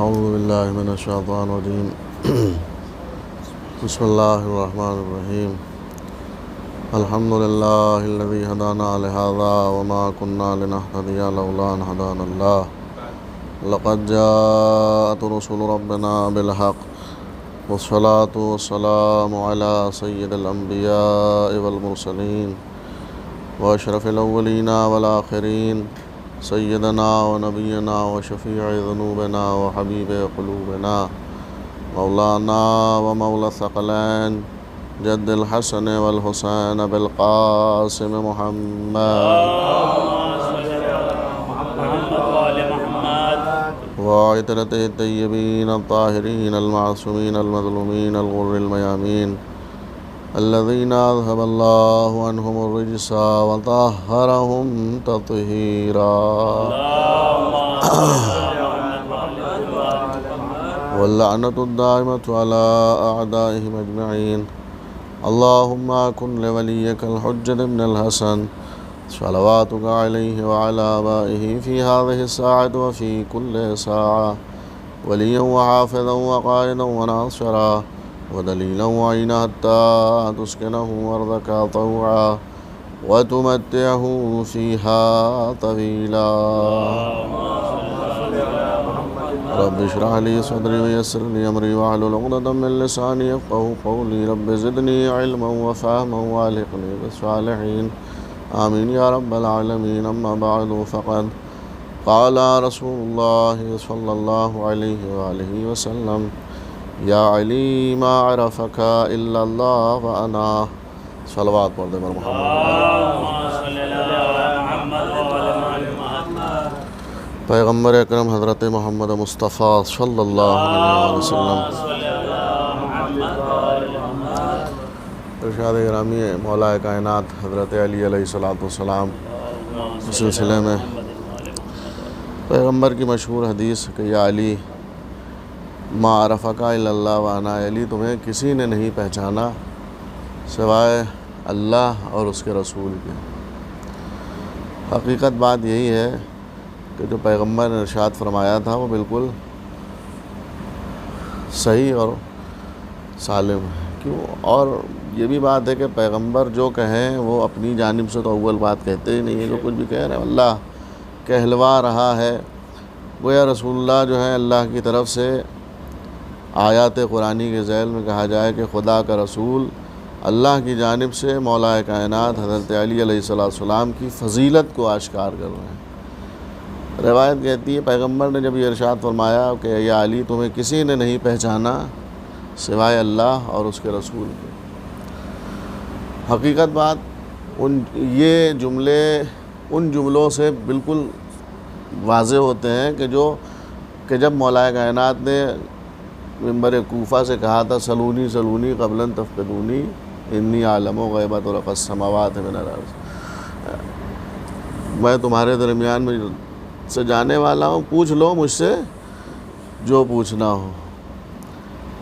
اعوذ باللہ من الشیطان الرجیم بسم اللہ الرحمن الرحیم الحمد للہ الذی ہدانا لہذا وما كنا لنہتدی لولا ان ہدانا اللہ لقد جاءت رسل ربنا بالحق والصلاة والسلام علی سید الانبیاء والمرسلین واشرف الاولین والآخرین سیدنا و نبینا و شفیع ذنوبنا و حبیب قلوبنا مولانا و مولا الثقلین جد الحسن والحسین بالقاسم محمد وعطرته الطیبین الطاہرین المعصومین المظلومین الغر المیامین الذين أذهب الله عنهم الرجس وطهرهم تطهيرا واللعنة الدائمة على أعدائهم أجمعين اللهم كن لوليك الحجة بن الحسن صلواتك عليه وعلى آبائه في هذه الساعة وفي كل ساعة وليا وحافظا وقائدا وناصرا ودليلا وعينا حتى تسكنه أرضك طوعا وتمتعه فيها طويلا رب اشرح لي صدري ويسر لي أمري واحلل عقدة من لساني يفقهوا قولي رب زدني علما وفهما والحقني بالصالحين آمين يا رب العالمين. أما بعد فقد قال رسول الله صلى الله عليه وآله وسلم یا علی ما عرفک الا اللہ وانا صلوات پڑھ دے بر محمد. پیغمبر اکرم حضرت محمد مصطفیٰ صلی اللہ علیہ وسلم ارشاد گرامی مولا کائنات حضرت علی علیہ السلام اس سلسلے میں پیغمبر کی مشہور حدیث کہ یا علی ما عرفک الا اللہ وانا، علی تمہیں کسی نے نہیں پہچانا سوائے اللہ اور اس کے رسول کے. حقیقت بات یہی ہے کہ جو پیغمبر نے ارشاد فرمایا تھا وہ بالکل صحیح اور سالم ہے. کیوں؟ اور یہ بھی بات ہے کہ پیغمبر جو کہیں وہ اپنی جانب سے تو اول بات کہتے ہی نہیں ہے. جو کچھ بھی کہہ رہے ہیں اللہ کہلوا رہا ہے. گویا رسول اللہ جو ہے اللہ کی طرف سے آیات قرآنی کے ذیل میں کہا جائے کہ خدا کا رسول اللہ کی جانب سے مولا کائنات حضرت علی علیہ السلام کی فضیلت کو آشکار کر رہے ہیں. روایت کہتی ہے پیغمبر نے جب یہ ارشاد فرمایا کہ یا علی تمہیں کسی نے نہیں پہچانا سوائے اللہ اور اس کے رسول کے. حقیقت بات یہ جملے ان جملوں سے بالکل واضح ہوتے ہیں کہ جب مولا کائنات نے منبر کوفہ سے کہا تھا سلونی سلونی قبلا تفقدونی انی عالم و غیبت و رفع السماوات من الارض، میں تمہارے درمیان میں سے جانے والا ہوں، پوچھ لو مجھ سے جو پوچھنا ہو،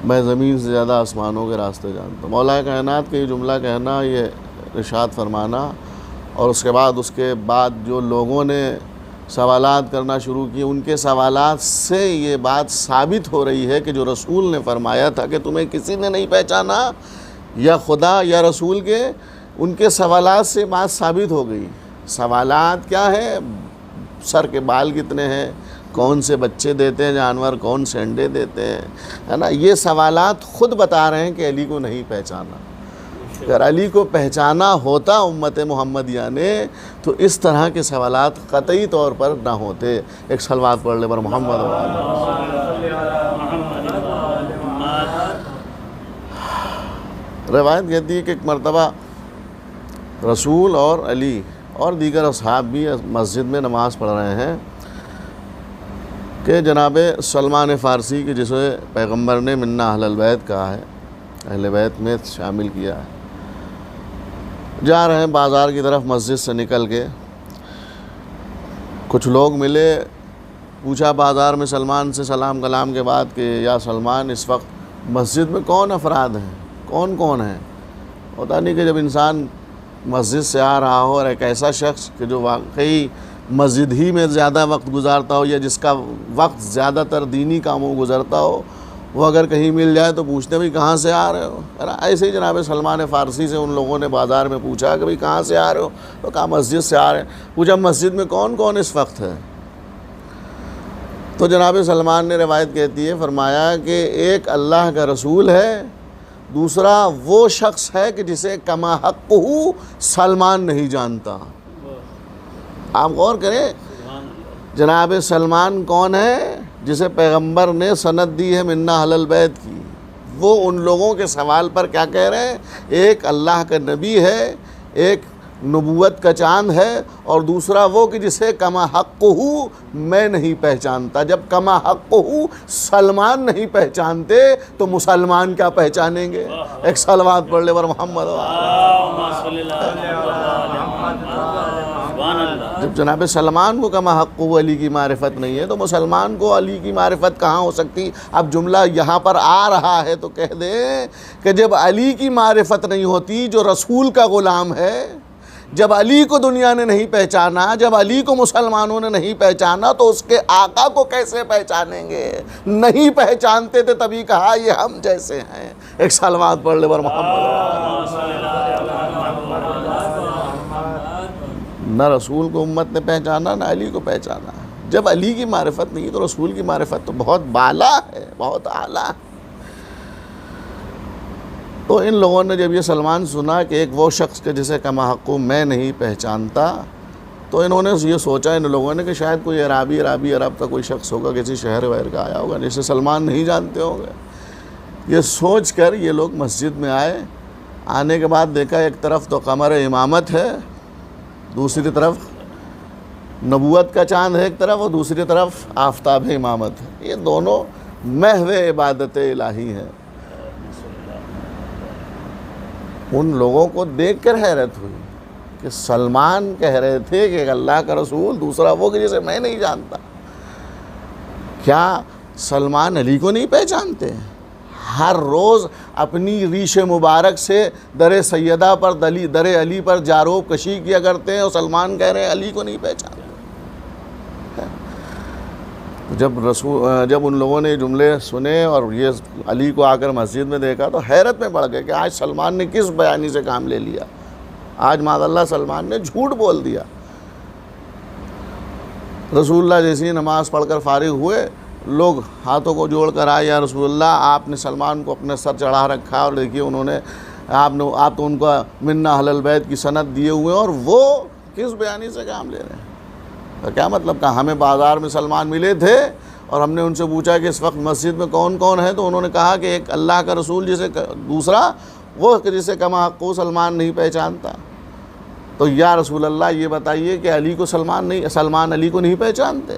میں زمین سے زیادہ آسمانوں کے راستے جانتا ہوں. مولا کائنات کا یہ جملہ کہنا، یہ ارشاد فرمانا، اور اس کے بعد جو لوگوں نے سوالات کرنا شروع کیے ان کے سوالات سے یہ بات ثابت ہو رہی ہے کہ جو رسول نے فرمایا تھا کہ تمہیں کسی نے نہیں پہچانا یا خدا یا رسول کے، ان کے سوالات سے بات ثابت ہو گئی. سوالات کیا ہے؟ سر کے بال کتنے ہیں، کون سے بچے دیتے ہیں جانور، کون سے انڈے دیتے ہیں، ہے نا. یہ سوالات خود بتا رہے ہیں کہ علی کو نہیں پہچانا. اگر علی کو پہچانا ہوتا امت محمدیہ نے تو اس طرح کے سوالات قطعی طور پر نہ ہوتے. ایک صلوات پڑھ لے پر محمد. روایت کہتی ہے کہ ایک مرتبہ رسول اور علی اور دیگر اصحاب بھی مسجد میں نماز پڑھ رہے ہیں کہ جناب سلمان فارسی کے جسے پیغمبر نے منا اہل البیت کہا ہے، اہل بیت میں شامل کیا ہے، جا رہے ہیں بازار کی طرف مسجد سے نکل کے. کچھ لوگ ملے، پوچھا بازار میں سلمان سے سلام کلام کے بعد کہ یا سلمان اس وقت مسجد میں کون افراد ہیں، کون کون ہیں. ہوتا نہیں کہ جب انسان مسجد سے آ رہا ہو اور ایک ایسا شخص کہ جو واقعی مسجد ہی میں زیادہ وقت گزارتا ہو یا جس کا وقت زیادہ تر دینی کاموں میں گزرتا ہو، وہ اگر کہیں مل جائے تو پوچھتے بھئی کہاں سے آ رہے ہو؟ ایسے ہی جناب سلمان فارسی سے ان لوگوں نے بازار میں پوچھا کہ بھئی کہاں سے آ رہے ہو؟ تو کہا مسجد سے آ رہے ہیں۔ پوچھا مسجد میں کون کون اس وقت ہے؟ تو جناب سلمان نے روایت کہتی ہے، فرمایا کہ ایک اللہ کا رسول ہے، دوسرا وہ شخص ہے کہ جسے کما حقہ سلمان نہیں جانتا۔ آپ غور کریں، جناب سلمان کون ہے؟ جسے پیغمبر نے سند دی ہے منا اہل البیت کی۔ وہ ان لوگوں کے سوال پر کیا کہہ رہے ہیں؟ ایک اللہ کا نبی ہے، ایک نبوت کا چاند ہے، اور دوسرا وہ کہ جسے کما حقہ میں نہیں پہچانتا۔ جب کما حقہ سلمان نہیں پہچانتے تو مسلمان کیا پہچانیں گے؟ ایک صلوات پڑھ لے بر محمد۔ جب جناب سلمان کو کما حقہ علی کی معرفت نہیں ہے تو مسلمان کو علی کی معرفت کہاں ہو سکتی؟ اب جملہ یہاں پر آ رہا ہے تو کہہ دیں کہ جب علی کی معرفت نہیں ہوتی جو رسول کا غلام ہے، جب علی کو دنیا نے نہیں پہچانا، جب علی کو مسلمانوں نے نہیں پہچانا تو اس کے آقا کو کیسے پہچانیں گے؟ نہیں پہچانتے تھے تبھی کہا یہ ہم جیسے ہیں۔ ایک صلوات پڑھ لے بر محمد۔ نہ رسول کو امت نے پہچانا، نہ علی کو پہچانا۔ جب علی کی معرفت نہیں تو رسول کی معرفت تو بہت بالا ہے، بہت اعلیٰ ہے۔ تو ان لوگوں نے جب یہ سلمان سنا کہ ایک وہ شخص کے جسے کما حقہ میں نہیں پہچانتا، تو انہوں نے یہ سوچا ان لوگوں نے کہ شاید کوئی عرب کا کوئی شخص ہوگا، کسی شہر وہر کا آیا ہوگا جسے سلمان نہیں جانتے ہوں گے۔ یہ سوچ کر یہ لوگ مسجد میں آئے۔ آنے کے بعد دیکھا ایک طرف تو قمر امامت ہے، دوسری طرف نبوت کا چاند ہے ایک طرف، اور دوسری طرف آفتاب امامت ہے۔ یہ دونوں محو عبادت الہی ہیں۔ ان لوگوں کو دیکھ کر حیرت ہوئی کہ سلمان کہہ رہے تھے کہ اللہ کا رسول، دوسرا وہ کہ جسے میں نہیں جانتا۔ کیا سلمان علی کو نہیں پہچانتے؟ ہر روز اپنی ریش مبارک سے در سیدہ پر در علی پر جاروب کشی کیا کرتے ہیں، اور سلمان کہہ رہے ہیں علی کو نہیں پہچانتے۔ جب ان لوگوں نے جملے سنے اور یہ علی کو آ کر مسجد میں دیکھا تو حیرت میں پڑ گئے کہ آج سلمان نے کس بیانی سے کام لے لیا، آج معاذ اللہ سلمان نے جھوٹ بول دیا۔ رسول اللہ جیسی نماز پڑھ کر فارغ ہوئے، لوگ ہاتھوں کو جوڑ کر آئے، یا رسول اللہ آپ نے سلمان کو اپنے سر چڑھا رکھا، اور دیکھیے انہوں نے آپ تو ان کو منا اہل البیت کی سند دیے ہوئے ہیں، اور وہ کس بیانی سے کام لے رہے ہیں؟ کیا مطلب؟ کہا ہمیں بازار میں سلمان ملے تھے اور ہم نے ان سے پوچھا کہ اس وقت مسجد میں کون کون ہے، تو انہوں نے کہا کہ ایک اللہ کا رسول جسے، دوسرا وہ جسے کما حقہ سلمان نہیں پہچانتا۔ تو یا رسول اللہ یہ بتائیے کہ علی کو سلمان علی کو نہیں پہچانتے؟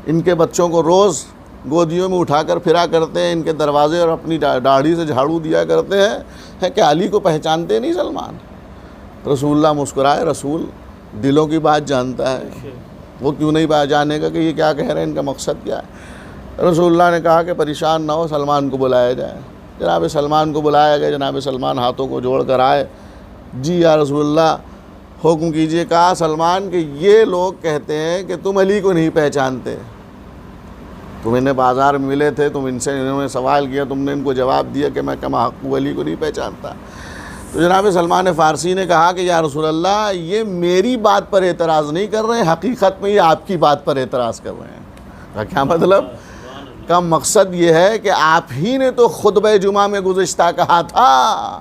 ان کے بچوں کو روز گودیوں میں اٹھا کر پھرا کرتے ہیں، ان کے دروازے اور اپنی داڑھی سے جھاڑو دیا کرتے ہیں کہ علی کو پہچانتے نہیں سلمان؟ رسول اللہ مسکرائے، رسول دلوں کی بات جانتا ہے، وہ کیوں نہیں جانے گا کہ یہ کیا کہہ رہے ہیں، ان کا مقصد کیا ہے؟ رسول اللہ نے کہا کہ پریشان نہ ہو، سلمان کو بلایا جائے۔ جناب سلمان کو بلایا گیا، جناب سلمان ہاتھوں کو جوڑ کر آئے۔ جی یا رسول اللہ حکم کیجئے۔ کہا سلمان کہ یہ لوگ کہتے ہیں کہ تم علی کو نہیں پہچانتے، تم انہیں بازار میں ملے تھے، تم انہوں نے سوال کیا، تم نے ان کو جواب دیا کہ میں کما حقہ علی کو نہیں پہچانتا۔ تو جناب سلمان فارسی نے کہا کہ یا رسول اللہ یہ میری بات پر اعتراض نہیں کر رہے ہیں، حقیقت میں یہ آپ کی بات پر اعتراض کر رہے ہیں۔ کیا مطلب؟ کا مقصد یہ ہے کہ آپ ہی نے تو خطبہ جمعہ میں گزشتہ کہا تھا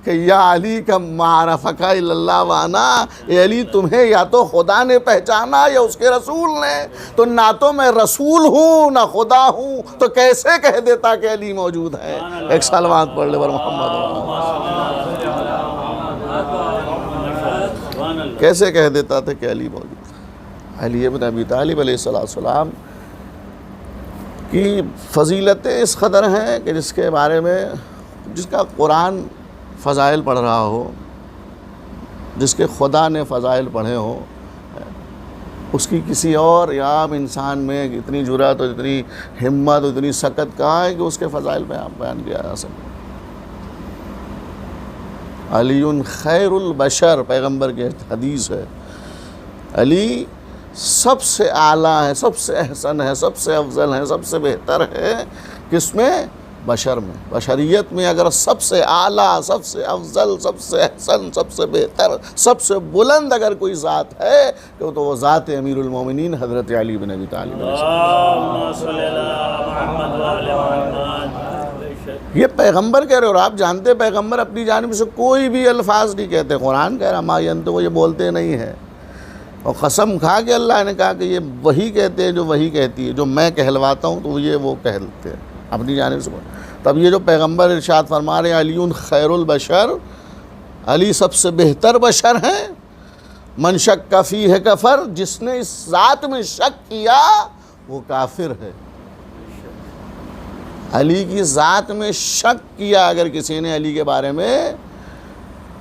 کہ یا علی کا معرفک الا اللہ وانا، اے علی تمہیں یا تو خدا نے پہچانا یا اس کے رسول نے، تو نہ تو میں رسول ہوں نہ خدا ہوں، تو کیسے کہہ دیتا کہ علی موجود ہے؟ ایک صلوات پڑھ لے بر محمد۔ کیسے کہہ دیتا تھا کہ علی موجود ہے؟ علی ابن ابی طالب علیہ السلام کی فضیلتیں اس قدر ہیں کہ جس کے بارے میں، جس کا قرآن فضائل پڑھ رہا ہو، جس کے خدا نے فضائل پڑھے ہوں، اس کی کسی اور عام انسان میں اتنی جرأت اور اتنی ہمت اور اتنی سکت کہاں ہے کہ اس کے فضائل بیان کیا جا سکے۔ علی خیر البشر، پیغمبر کی حدیث ہے، علی سب سے اعلیٰ ہے، سب سے احسن ہے، سب سے افضل ہے، سب سے بہتر ہے۔ کس میں؟ بشر میں، بشریت میں اگر سب سے اعلیٰ، سب سے افضل، سب سے احسن، سب سے بہتر، سب سے بلند اگر کوئی ذات ہے تو وہ ذات امیر المومنین حضرت علی بن ابی طالب علیہ السلام۔ یہ پیغمبر کہہ رہے، اور آپ جانتے پیغمبر اپنی جانب سے کوئی بھی الفاظ نہیں کہتے، قرآن کہہ رہا ما ینطق، یہ بولتے نہیں ہیں، اور قسم کھا کے اللہ نے کہا کہ یہ وہی کہتے ہیں جو وہی کہتی ہے، جو میں کہلواتا ہوں تو یہ وہ کہتے ہیں اپنی جانب سے۔ تب یہ جو پیغمبر ارشاد فرما رہے ہیں علی خیر البشر، علی سب سے بہتر بشر ہیں، من شک فیہ کفر، جس نے اس ذات میں شک کیا وہ کافر ہے۔ علی کی ذات میں شک کیا اگر کسی نے علی کے بارے میں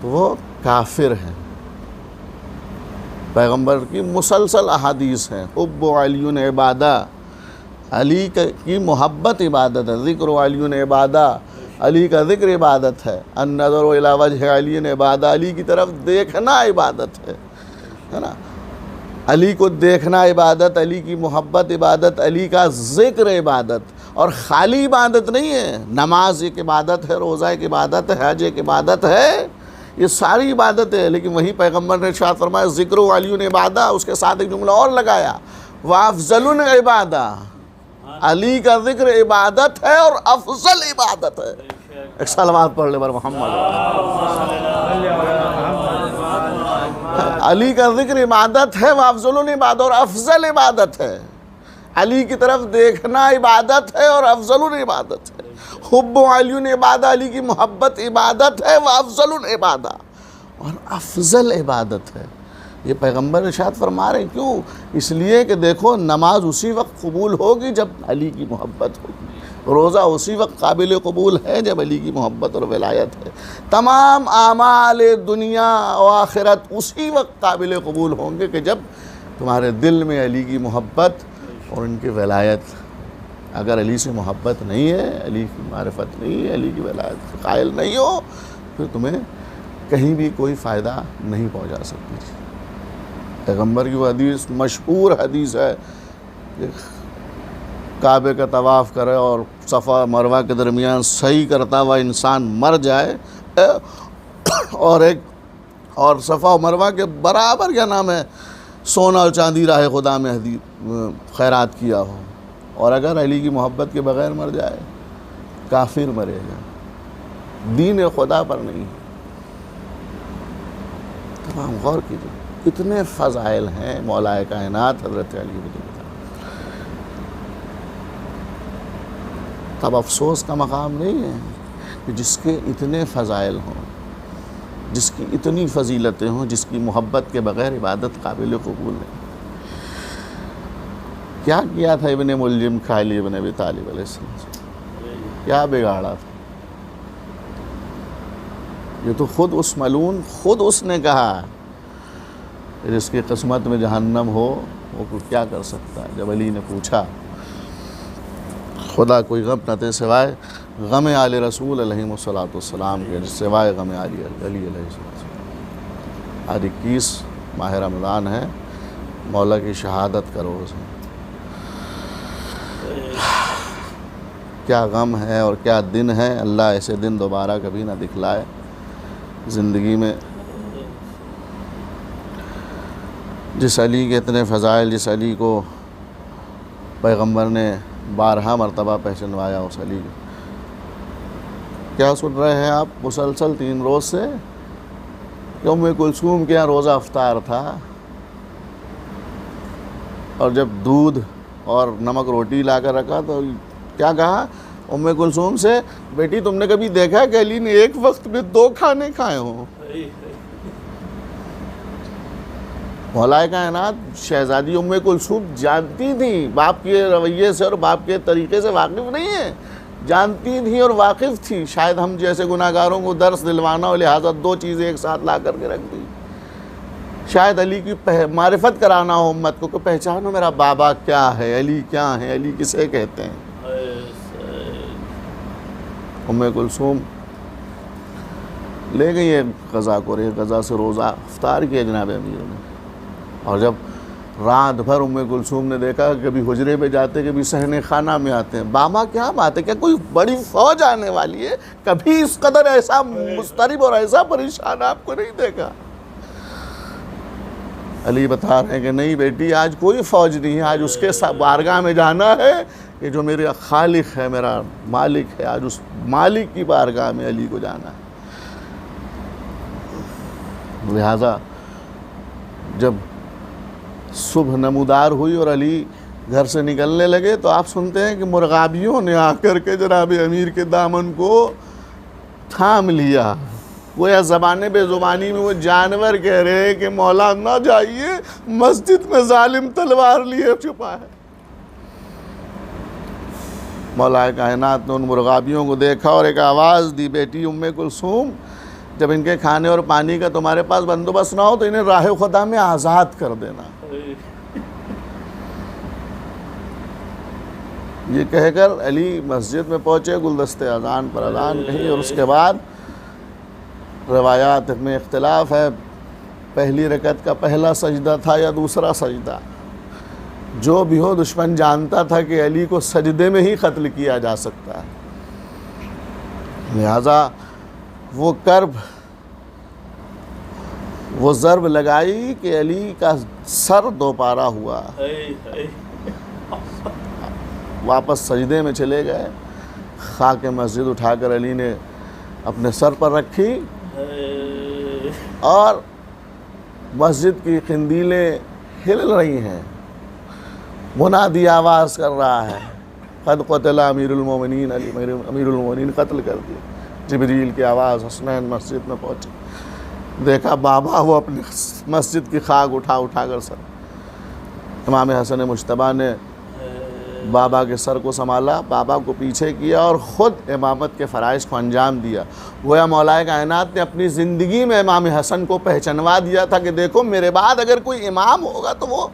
تو وہ کافر ہے۔ پیغمبر کی مسلسل احادیث ہیں، حب علی عبادہ، علی کی محبت عبادت ہے، ذکر علی عبادہ، علی کا ذکر عبادت ہے، النظر الی وجہ علی عبادہ، علی کی طرف دیکھنا عبادت ہے نا، علی کو دیکھنا عبادت، علی کی محبت عبادت، علی کا ذکر عبادت، اور خالی عبادت نہیں ہے، نماز ایک عبادت ہے، روزہ ایک عبادت ہے، حج ایک عبادت ہے، یہ ساری عبادت ہے۔ لیکن وہی پیغمبر نے ارشاد فرمایا ذکر علی عبادہ، اس کے ساتھ ایک جملہ اور لگایا وافضل عبادہ، علی کا ذکر عبادت ہے اور افضل عبادت ہے۔ ایک صلوات پڑھ لے بر محمد۔ علی کا ذکر عبادت ہے، وافضل عبادت، اور افضل عبادت ہے۔ علی کی طرف دیکھنا عبادت ہے اور افضل عبادت ہے۔ حب علی عبادہ، علی کی محبت عبادت ہے، وافضل عبادہ، اور افضل عبادت ہے۔ یہ پیغمبر ارشاد فرما رہے ہیں، کیوں؟ اس لیے کہ دیکھو نماز اسی وقت قبول ہوگی جب علی کی محبت ہوگی، روزہ اسی وقت قابل قبول ہے جب علی کی محبت اور ولایت ہے، تمام اعمال دنیا و آخرت اسی وقت قابل قبول ہوں گے کہ جب تمہارے دل میں علی کی محبت اور ان کی ولایت۔ اگر علی سے محبت نہیں ہے، علی کی معرفت نہیں ہے، علی کی ولایت کے قائل نہیں ہو، پھر تمہیں کہیں بھی کوئی فائدہ نہیں پہنچا سکتی۔ پیغمبر کی وہ حدیث مشہور حدیث ہے کہ کعبے کا طواف کرے اور صفا مروہ کے درمیان صحیح کرتا ہوا انسان مر جائے اور صفا و مروہ کے برابر کیا نام ہے سونا اور چاندی راہ خدا میں خیرات کیا ہو، اور اگر علی کی محبت کے بغیر مر جائے کافر مرے گا، دین خدا پر نہیں۔ تمام غور کیجیے، اتنے فضائل ہیں مولا کائنات حضرت علی بن ابی طالب۔ تب افسوس کا مقام نہیں ہے کہ جس کے اتنے فضائل ہوں، جس کی اتنی فضیلتیں ہوں، جس کی محبت کے بغیر عبادت قابل قبول نہیں۔ کیا کیا تھا ابن ملجم کا علی بن ابی طالب علیہ السلام سے؟ کیا بگاڑا تھا؟ یہ تو خود اس ملعون، خود اس نے کہا جس کی قسمت میں جہنم ہو وہ کیا کر سکتا ہے۔ جب علی نے پوچھا خدا کوئی غم نہ دے سوائے غم آل رسول علیہ السلام کے، سوائے غم علی علیہ السلام۔ آج 21 ماہ رمضان ہے، مولا کی شہادت کا روز ہے۔ کیا غم ہے اور کیا دن ہے، اللہ ایسے دن دوبارہ کبھی نہ دکھلائے زندگی میں۔ جس علی کے اتنے فضائل، جس علی کو پیغمبر نے 12 مرتبہ پہچنوایا، اس علی کو کیا سن رہے ہیں آپ مسلسل 3 روز سے کہ ام کلثوم کے یہاں روزہ افطار تھا، اور جب دودھ اور نمک روٹی لا کر رکھا تو کیا کہا ام کلثوم سے، بیٹی تم نے کبھی دیکھا کہ علی نے ایک وقت میں 2 کھانے کھائے ہوں؟ مولا کائنات شہزادی ام کلثوم جانتی تھی، باپ کے رویے سے اور باپ کے طریقے سے واقف نہیں ہے، جانتی تھی اور واقف تھی۔ شاید ہم جیسے گناہگاروں کو درس دلوانا ہو، لہٰذا 2 چیزیں ایک ساتھ لا کر کے رکھ دی۔ شاید علی کی معرفت کرانا ہو امت کو کہ پہچانو میرا بابا کیا ہے، علی کیا ہے، علی کسے کہتے ہیں۔ ام کلثوم لے گئی ہے غزہ کو، غزہ سے روزہ افطار کیا جناب امیر نے، اور جب رات بھر ام کلثوم نے دیکھا کہ کبھی حجرے پہ جاتے کبھی صحن خانہ میں آتے ہیں. باما کیا بات ہے, کیا کوئی بڑی فوج آنے والی ہے؟ کبھی اس قدر ایسا مضطرب اور ایسا پریشان آپ کو نہیں دیکھا. علی بتا رہے ہیں کہ نہیں بیٹی, آج کوئی فوج نہیں ہے, آج اس کے بارگاہ میں جانا ہے کہ جو میرا خالق ہے, میرا مالک ہے, آج اس مالک کی بارگاہ میں علی کو جانا ہے. لہذا جب صبح نمودار ہوئی اور علی گھر سے نکلنے لگے تو آپ سنتے ہیں کہ مرغابیوں نے آ کر کے جناب امیر کے دامن کو تھام لیا. گویا زبان بے زبانی میں وہ جانور کہہ رہے ہیں کہ مولا نہ جائیے, مسجد میں ظالم تلوار لیے چھپا ہے. مولا کائنات نے ان مرغابیوں کو دیکھا اور ایک آواز دی, بیٹی ام کلثوم, جب ان کے کھانے اور پانی کا تمہارے پاس بندوبست نہ ہو تو انہیں راہ خدا میں آزاد کر دینا. یہ کہہ کر علی مسجد میں پہنچے, گلدستے اذان پر اذان کہی, اور اس کے بعد روایات میں اختلاف ہے, پہلی رکعت کا پہلا سجدہ تھا یا دوسرا سجدہ. جو بھی ہو, دشمن جانتا تھا کہ علی کو سجدے میں ہی قتل کیا جا سکتا ہے, لہذا وہ ضرب لگائی کہ علی کا سر دوپارہ ہوا. واپس سجدے میں چلے گئے, خاک مسجد اٹھا کر علی نے اپنے سر پر رکھی اور مسجد کی قندیلیں ہل رہی ہیں. منادی آواز کر رہا ہے, قد قتل امیر المومنین, علی امیر المومنین قتل کر دی. جبریل کی آواز, حسنین مسجد میں پہنچے, دیکھا بابا وہ اپنی مسجد کی خاک اٹھا کر سر. امام حسن مجتبیٰ نے بابا کے سر کو سنبھالا, بابا کو پیچھے کیا اور خود امامت کے فرائض کو انجام دیا. گویا مولا کائنات نے اپنی زندگی میں امام حسن کو پہچنوا دیا تھا کہ دیکھو میرے بعد اگر کوئی امام ہوگا تو وہ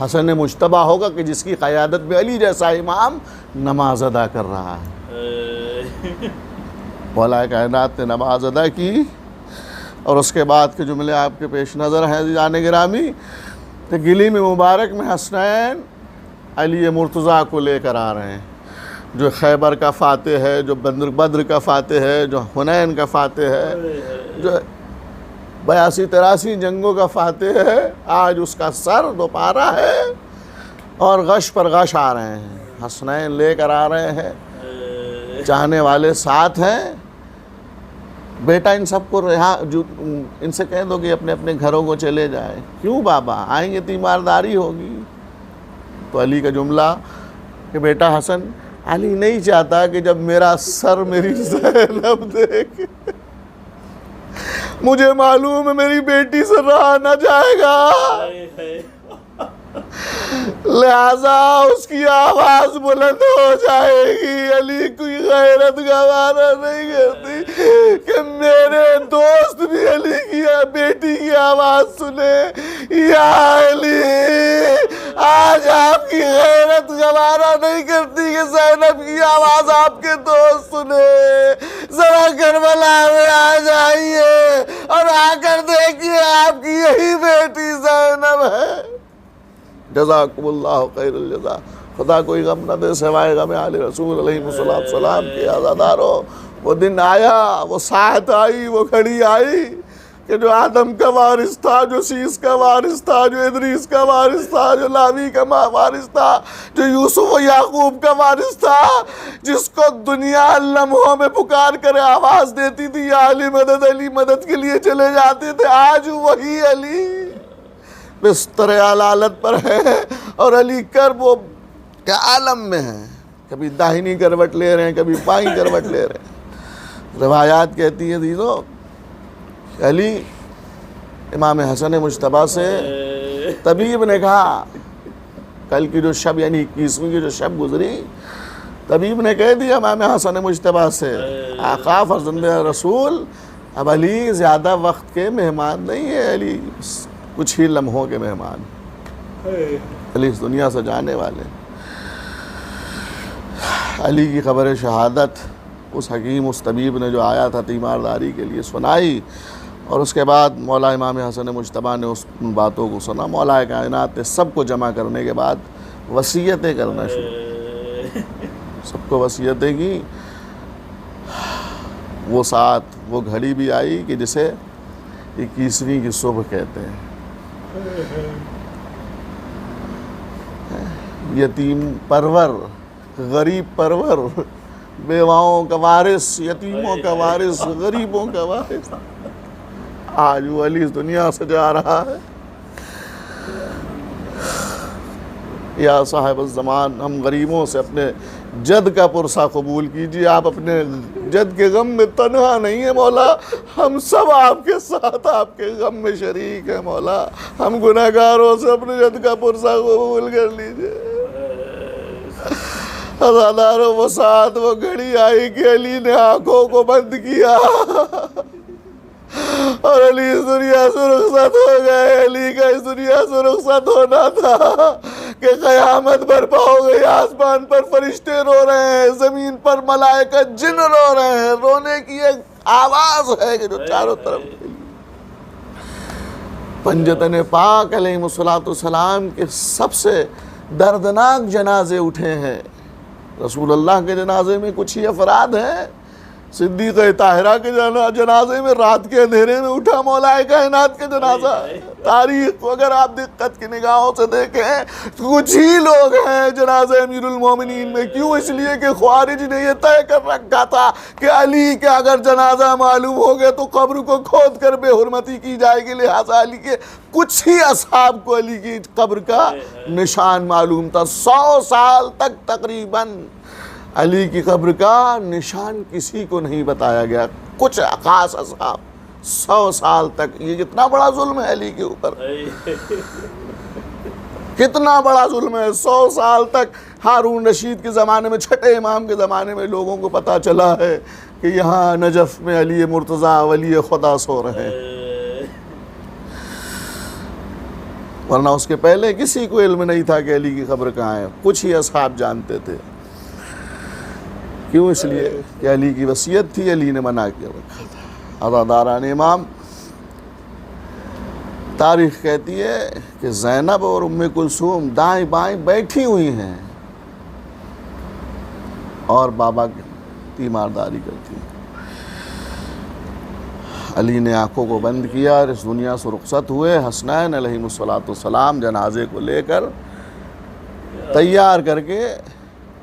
حسن مجتبیٰ ہوگا کہ جس کی قیادت میں علی جیسا امام نماز ادا کر رہا ہے. مولا کائنات نے نماز ادا کی اور اس کے بعد کے جملے آپ کے پیش نظر ہیں عزیزان گرامی. کہ گلی میں مبارک میں حسنین علی مرتضیٰ کو لے کر آ رہے ہیں, جو خیبر کا فاتح ہے, جو بدر کا فاتح ہے, جو حنین کا فاتح ہے, جو 82-83 جنگوں کا فاتح ہے. آج اس کا سر دوپارہ ہے اور غش پر غش آ رہے ہیں. حسنین لے کر آ رہے ہیں, چاہنے والے ساتھ ہیں. بیٹا ان سب کو ان سے کہہ دو کہ اپنے اپنے گھروں کو چلے جائیں. کیوں بابا, آئیں گے تیمارداری ہوگی. تو علی کا جملہ کہ بیٹا حسن, علی نہیں چاہتا کہ جب میرا سر میری زینب دیکھے, مجھے معلوم ہے میری بیٹی سے رہا نہ جائے گا, لہذا اس کی آواز بلند ہو جائے گی. علی کوئی غیرت گوارا نہیں کرتی کہ میرے دوست بھی علی کی بیٹی کی آواز سنے. یا علی, آج آپ کی غیرت گوارا نہیں کرتی کہ زینب کی آواز آپ کے دوست سنے. ذرا کربلا میں آ جائیے اور آ کر دیکھیے آپ کی یہی بیٹی زینب ہے. جزاکم اللہ خیر الجزا. خدا کوئی غم نہ دے سوائے غم آل رسول علیہ السلام کے عزادارو. وہ دن آیا, وہ ساعت آئی, وہ گھڑی آئی کہ جو آدم کا وارث تھا, جو شیس کا وارث تھا, جو ادریس کا وارث تھا, جو لاوی کا وارث تھا, جو یوسف و یعقوب کا وارث تھا, جس کو دنیا لمحوں میں پکار کر آواز دیتی تھی یا علی مدد, علی مدد کے لیے چلے جاتے تھے, آج وہی علی بستر علالت پر ہے اور علی کرب و کے عالم میں ہے. کبھی داہنی کروٹ لے رہے ہیں, کبھی بائیں کروٹ لے رہے ہیں. روایات کہتی ہیں عزیزو, علی امام حسن مجتبیٰ سے طبیب نے کہا, کل کی جو شب یعنی 21ویں کی جو شب گزری, طبیب نے کہہ دیا امام حسن مجتبیٰ سے, آقا فرزند رسول اب علی زیادہ وقت کے مہمان نہیں ہے, علی کچھ ہی لمحوں کے مہمان, علی اس دنیا سے جانے والے. علی کی خبر شہادت اس حکیم اس طبیب نے جو آیا تھا تیمارداری کے لیے سنائی, اور اس کے بعد مولا امام حسن مجتبیٰ نے اس باتوں کو سنا. مولا کائنات نے سب کو جمع کرنے کے بعد وصیتیں کرنا شروع، سب کو وصیتیں کی. وہ ساتھ وہ گھڑی بھی آئی کہ جسے 21ویں کی صبح کہتے ہیں. یتیم پرور، غریب پرور، بیواؤں کا وارث، یتیموں کا وارث، غریبوں کا وارث. آج وہ علی اس دنیا سے جا رہا ہے. یا صاحب الزمان، ہم غریبوں سے اپنے جد کا پرسہ قبول کیجیے. آپ اپنے جد کے غم میں تنہا نہیں ہیں مولا، ہم سب آپ کے ساتھ آپ کے غم میں شریک ہیں مولا. ہم گناہگاروں سے اپنے جد کا پرسہ قبول کر لیجیے. عزاداروں، وہ ساتھ وہ گھڑی آئی کہ علی نے آنکھوں کو بند کیا اور علی اس دنیا سے رخصت ہو گئے. علی کا اس دنیا سے رخصت ہونا تھا کہ قیامت برپا ہو گئی. آسمان پر فرشتے رو رہے ہیں، زمین پر ملائکہ جن رو رہے ہیں. رونے کی ایک آواز ہے کہ جو چاروں طرف پنجتن پاک علیہ السلام کے سب سے دردناک جنازے اٹھے ہیں. رسول اللہ کے جنازے میں کچھ ہی افراد ہیں. صدیقہ طاہرہ کے جنازے میں رات کے اندھیرے میں اٹھا مولا کائنات کا جنازہ. تاریخ کو اگر آپ دقت کی نگاہوں سے دیکھیں تو کچھ ہی لوگ ہیں جنازہ امیر المومنین میں. کیوں؟ اس لیے کہ خوارج نے یہ طے کر رکھا تھا کہ علی کے اگر جنازہ معلوم ہو گیا تو قبر کو کھود کر بے حرمتی کی جائے گی. لہٰذا علی کے کچھ ہی اصحاب کو علی کی قبر کا نشان معلوم تھا. 100 سال تک تقریباً علی کی قبر کا نشان کسی کو نہیں بتایا گیا. کچھ خاص اصحاب 100 سال تک. یہ کتنا بڑا ظلم ہے علی کے اوپر، کتنا بڑا ظلم ہے. 100 سال تک ہارون رشید کے زمانے میں، چھٹے امام کے زمانے میں لوگوں کو پتا چلا ہے کہ یہاں نجف میں علی مرتضیٰ ولی خدا سو رہے ہیں، ورنہ اس کے پہلے کسی کو علم نہیں تھا کہ علی کی قبر کہاں ہے. کچھ ہی اصحاب جانتے تھے. کیوں؟ اس لیے کہ علی کی وصیت تھی، علی نے منع کیا رکھا تھا. عزاداران امام، تاریخ کہتی ہے کہ زینب اور ام کلثوم دائیں بائیں بیٹھی ہوئی ہیں اور بابا کی تیمارداری کرتی ہیں. علی نے آنکھوں کو بند کیا اور اس دنیا سے رخصت ہوئے. حسنین علیہ السلام جنازے کو لے کر تیار کر کے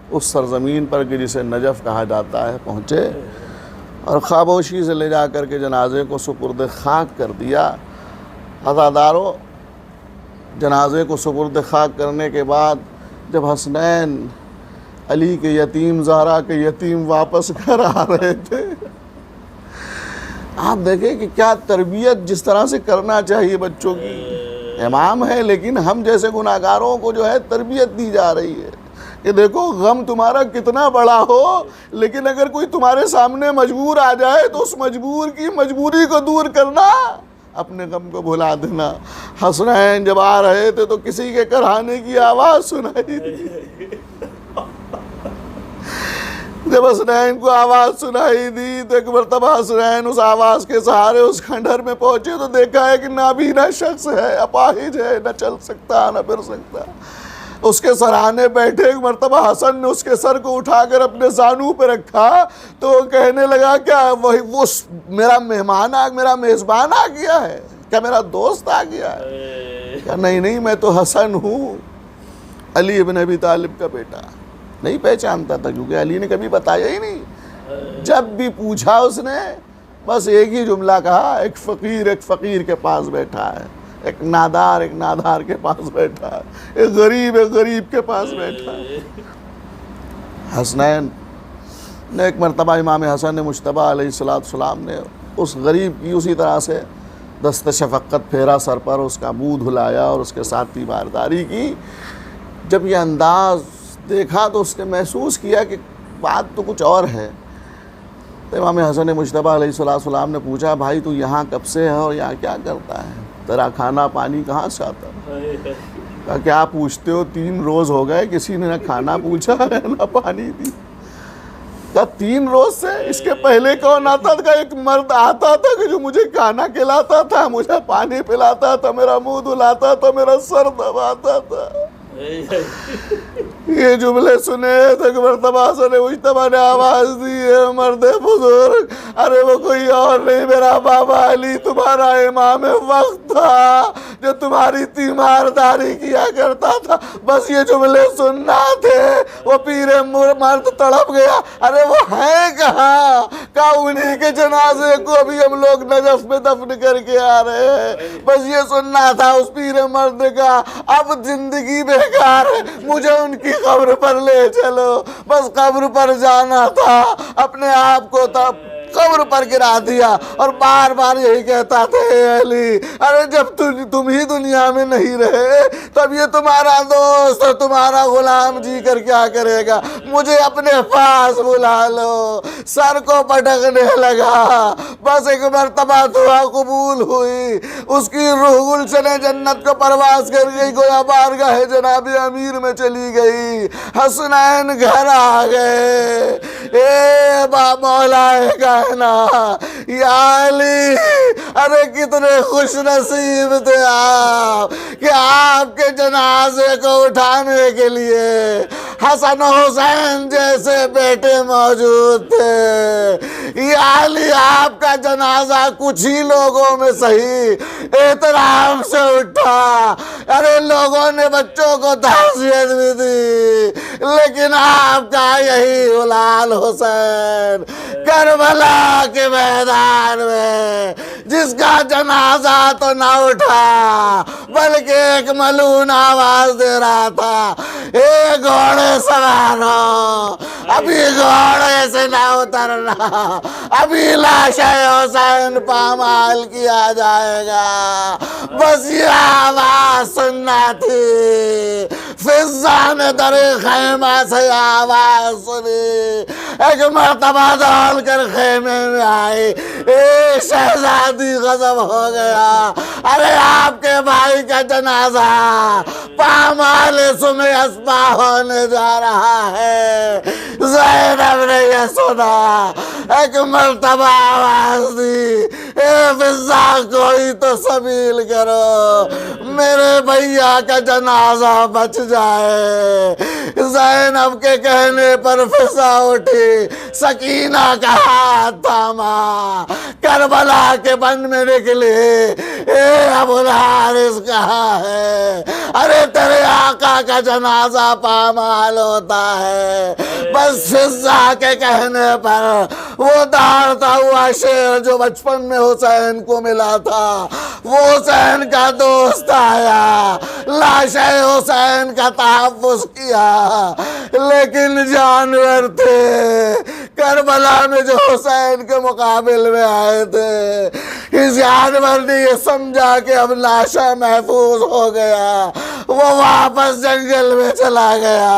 اس سرزمین پر کہ جسے نجف کہا جاتا ہے پہنچے اور خاموشی سے لے جا کر کے جنازے کو سپرد خاک کر دیا. عزاداروں، جنازے کو سپرد خاک کرنے کے بعد جب حسنین علی کے یتیم، زہرا کے یتیم واپس گھر آ رہے تھے، آپ دیکھیں کہ کیا تربیت جس طرح سے کرنا چاہیے بچوں کی. امام ہے لیکن ہم جیسے گناہگاروں کو جو ہے تربیت دی جا رہی ہے کہ دیکھو غم تمہارا کتنا بڑا ہو، لیکن اگر کوئی تمہارے سامنے مجبور آ جائے تو اس مجبور کی مجبوری کو دور کرنا، اپنے غم کو بھلا دینا. حسنین جب آ رہے تھے تو کسی کے کرہانے کی آواز سنائی دی. جب حسنین کو آواز سنائی دی تو ایک مرتبہ حسنین اس آواز کے سہارے اس کھنڈر میں پہنچے تو دیکھا ہے کہ نابینا شخص ہے، اپاہج ہے، نہ چل سکتا نہ پھر سکتا. اس کے سرانے بیٹھے. ایک مرتبہ حسن نے اس کے سر کو اٹھا کر اپنے زانو پہ رکھا تو وہ کہنے لگا کیا وہ میرا مہمان میرا میزبان آ گیا ہے، کیا میرا دوست آ گیا ہے؟ کہا نہیں، میں تو حسن ہوں، علی ابن ابی طالب کا بیٹا. نہیں پہچانتا تھا کیونکہ علی نے کبھی بتایا ہی نہیں. جب بھی پوچھا اس نے بس ایک ہی جملہ کہا، ایک فقیر کے پاس بیٹھا ہے، ایک نادار کے پاس بیٹھا ہے، ایک غریب کے پاس بیٹھا ہے. حسنین نے ایک مرتبہ امام حسن مجتبیٰ علیہ السلام نے اس غریب کی اسی طرح سے دست شفقت پھیرا سر پر، اس کا منہ دھلایا اور اس کے ساتھ تیمارداری کی. جب یہ انداز دیکھا تو اس نے محسوس کیا کہ بات تو کچھ اور ہے. تو امام حسن مجتبیٰ علیہ السلام نے پوچھا، بھائی تو یہاں کب سے ہے اور یہاں کیا کرتا ہے؟ تیرا کھانا پانی کہاں سے آتا ہے؟ کہا کیا پوچھتے ہو، 3 روز ہو گئے کسی نے نہ کھانا پوچھا ہے نہ پانی دی. کہا 3 روز سے؟ اس کے پہلے کون آتا تھا؟ ایک مرد آتا تھا کہ جو مجھے کھانا کھلاتا تھا، مجھے پانی پلاتا تھا، میرا منہ دھلاتا تھا، میرا سر دباتا تھا۔ یہ جملے سنے تو ایک مرتبہ سنے مجتبیٰ نے آواز دی ہے، مرد بزرگ، ارے وہ کوئی اور نہیں، میرا بابا علی تمہارا امام وقت تھا جو تمہاری تیمارداری کیا کرتا تھا۔ بس یہ جملے سننا تھے۔ وہ پیر مرد تڑپ گیا، ارے وہ ہیں کہاں؟ کہا انہی کے جنازے کو ابھی ہم لوگ نجف میں دفن کر کے آ رہے ہیں۔ بس یہ سننا تھا اس پیر مرد کا، اب زندگی بیکار ہے، مجھے ان کی قبر پر لے چلو۔ بس قبر پر جانا تھا، اپنے آپ کو قبر پر گرا دیا اور بار بار یہی کہتا تھا، اے علی، ارے جب تم ہی دنیا میں نہیں رہے تب یہ تمہارا دوست اور تمہارا غلام جی کر کیا کرے گا؟ مجھے اپنے پاس بلا لو۔ سر کو پٹکنے لگا۔ بس ایک مرتبہ دعا قبول ہوئی، اس کی روح گلشن جنت کو پرواز کر گئی، گویا بارگاہ جناب امیر میں چلی گئی۔ حسنین گھر آ گئے۔ اے مولا کائنات یا علی، ارے کتنے خوش نصیب تھے آپ کہ آپ کے جنازے کو اٹھانے کے لیے حسن و حسین جیسے بیٹے موجود تھے۔ یا علی، آپ کا جنازہ کچھ ہی لوگوں میں صحیح احترام سے اٹھا، ارے لوگوں نے بچوں کو تعزیت بھی دی، لیکن آپ کا یہی غلام حسین کربلا کے میدان میں، جس کا جنازہ تو نہ اٹھا بلکہ ایک ملعون آواز دے رہا تھا، اے گھوڑے سوارو، ابھی گھوڑے سے نہ اترنا، ابھی لاش حسین پامال کیا جائے گا۔ بس یہ آواز سننا تھی۔ فضا نے در خیمہ سے آواز سنی، ایک مرتبہ دوڑ کر خیمے میں آئی، ایک شہزادی غضب ہو گیا، ارے آپ کے بھائی کا جنازہ پامال سم اسپا ہونے جا رہا ہے۔ زینب نے یہ سنا، ایک مرتبہ آواز دی، اے فضا کوئی تو سبیل کرو، میرے بھیا کا جنازہ بچ جائے۔ زینب کے کہنے پر فضا اٹھی، سکینہ کا ہاتھ تھاما، کربلا کے بن میں نکلی، اے ابو الحارث کہاں ہے؟ ارے تیرے آقا کا جنازہ پامال ہوتا ہے۔ بس فضا کے کہنے پر وہ دوڑتا ہوا شیر جو بچپن میں حسین کو ملا تھا، وہ حسین کا دوست آیا، لاش حسین کا تحفظ کیا، لیکن جانور تھے کربلا میں جو حسین کے مقابل میں آئے تھے۔ اس جانور نے یہ سمجھا کہ اب لاشا محفوظ ہو گیا، وہ واپس جنگل میں چلا گیا۔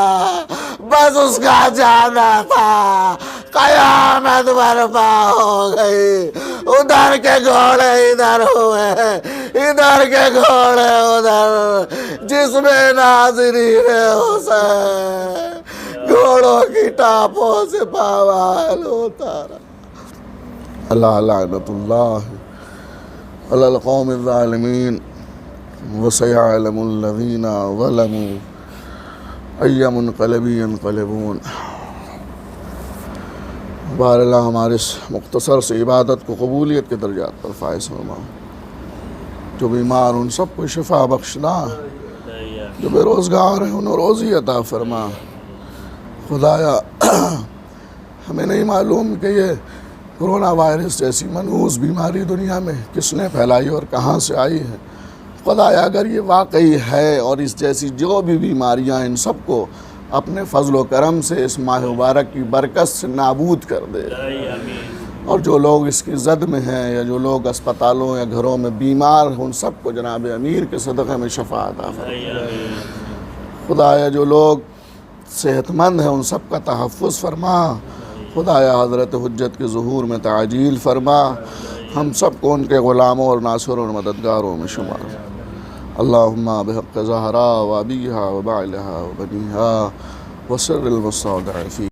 بس اس کا جانا تھا، قیامت برپا ہو گئی۔ ادھر کے گھوڑے ادھر ہوئے، ادھر کے گھوڑے ادھر، جس میں ناظرین حسین گھوڑوں کی ٹاپوں سے پامال ہوتا رہا۔ اللہ لعنت اللہ علی القوم الظالمین، وسیعلم الذین ظلموا ای منقلب ینقلبون۔ بار اللہ ہمارے اس مختصر سے عبادت کو قبولیت کے درجات پر فائز فرما، جو بیمار ان سب کو شفا بخشنا، جو بے روزگار ہیں انہیں روزی عطا فرما۔ خدایا ہمیں نہیں معلوم کہ یہ کرونا وائرس جیسی منحوس بیماری دنیا میں کس نے پھیلائی اور کہاں سے آئی ہے۔ خدایا اگر یہ واقعی ہے اور اس جیسی جو بھی بیماریاں، ان سب کو اپنے فضل و کرم سے اس ماہ مبارک کی برکت سے نابود کر دے، اور جو لوگ اس کی زد میں ہیں یا جو لوگ اسپتالوں یا گھروں میں بیمار ہیں، ان سب کو جناب امیر کے صدقے میں شفا عطا فرما۔ خدایا جو لوگ صحت مند ہیں ان سب کا تحفظ فرما۔ خدایا حضرت حجت کے ظہور میں تعجیل فرما، ہم سب کو ان کے غلاموں اور ناصروں اور مددگاروں میں شمار۔ اللہم بحق زہرا و ابیہا و بعلہا و بنیہا و سر المستودع فی